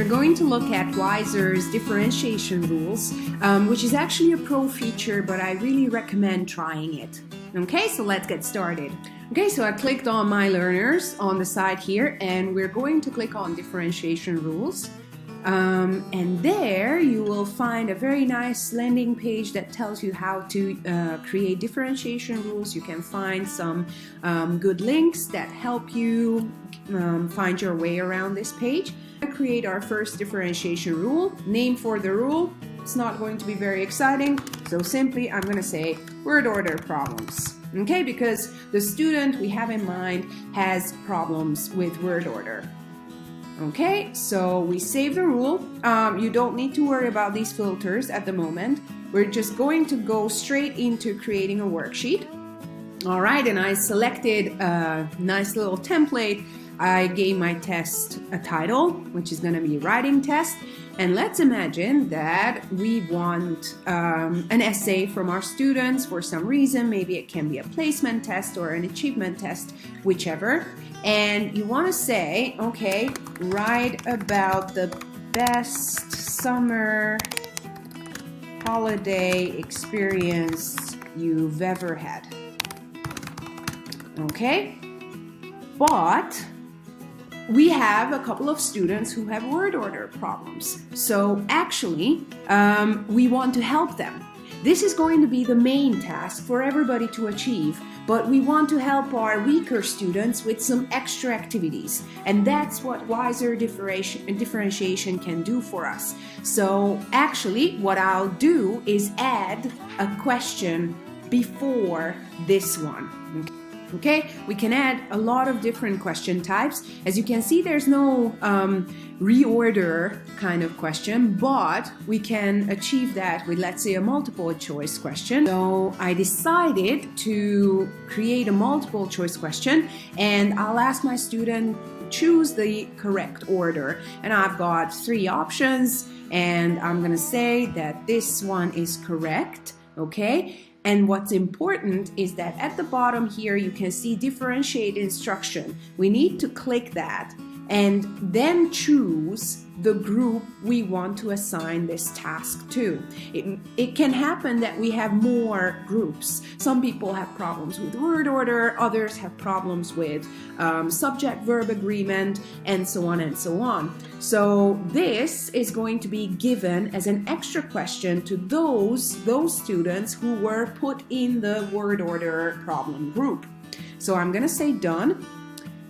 we're going to look at Wizer's differentiation rules, which is actually a pro feature, but I really recommend trying it. Okay, so let's get started. Okay, so I clicked on My Learners on the side here, and we're going to click on Differentiation Rules. And there you will find a very nice landing page that tells you how to create differentiation rules. You can find some good links that help you find your way around this page. Create our first differentiation rule. Name for the rule. It's not going to be very exciting, so simply I'm going to say word order problems. Okay, because the student we have in mind has problems with word order. Okay, so we save the rule. You don't need to worry about these filters at the moment. We're just going to go straight into creating a worksheet. All right, and I selected a nice little template. I gave my test a title, which is going to be writing test. And let's imagine that we want an essay from our students for some reason. Maybe it can be a placement test or an achievement test, whichever. And you want to say, okay, write about the best summer holiday experience you've ever had. Okay, but we have a couple of students who have word order problems. So actually, we want to help them. This is going to be the main task for everybody to achieve, but we want to help our weaker students with some extra activities. And that's what Wizer differentiation can do for us. So actually, what I'll do is add a question before this one. Okay, we can add a lot of different question types. As you can see, there's no reorder kind of question, but we can achieve that with, let's say, a multiple choice question. So I decided to create a multiple choice question, and I'll ask my student choose the correct order. And I've got 3 options, and I'm gonna say that this one is correct, okay? And what's important is that at the bottom here, you can see differentiate instruction. We need to click that and then choose the group we want to assign this task to. It can happen that we have more groups. Some people have problems with word order, others have problems with subject-verb agreement, and so on and so on. So this is going to be given as an extra question to those students who were put in the word order problem group. So I'm going to say done,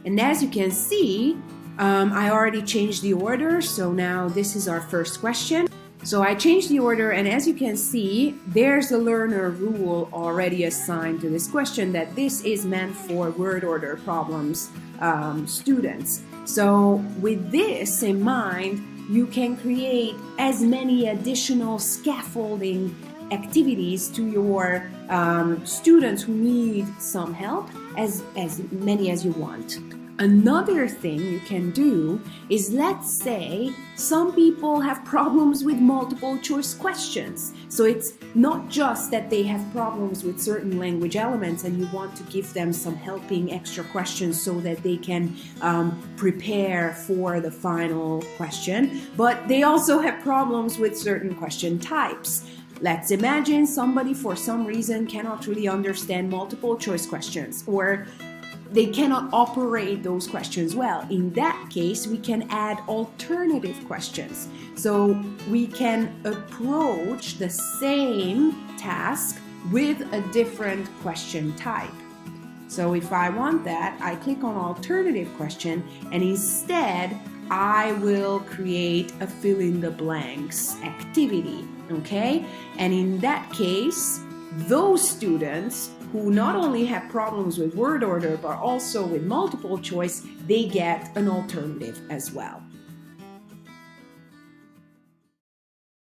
and as you can see, I already changed the order, so now this is our first question. So I changed the order, and as you can see, there's a learner rule already assigned to this question that this is meant for word order problems students. So with this in mind, you can create as many additional scaffolding activities to your students who need some help, as many as you want. Another thing you can do is, let's say some people have problems with multiple choice questions. So it's not just that they have problems with certain language elements and you want to give them some helping extra questions so that they can prepare for the final question, but they also have problems with certain question types. Let's imagine somebody for some reason cannot really understand multiple choice questions, or they cannot operate those questions well. In that case, we can add alternative questions. So we can approach the same task with a different question type. So if I want that, I click on alternative question, and instead I will create a fill in the blanks activity, okay? And in that case, those students who not only have problems with word order, but also with multiple choice, they get an alternative as well.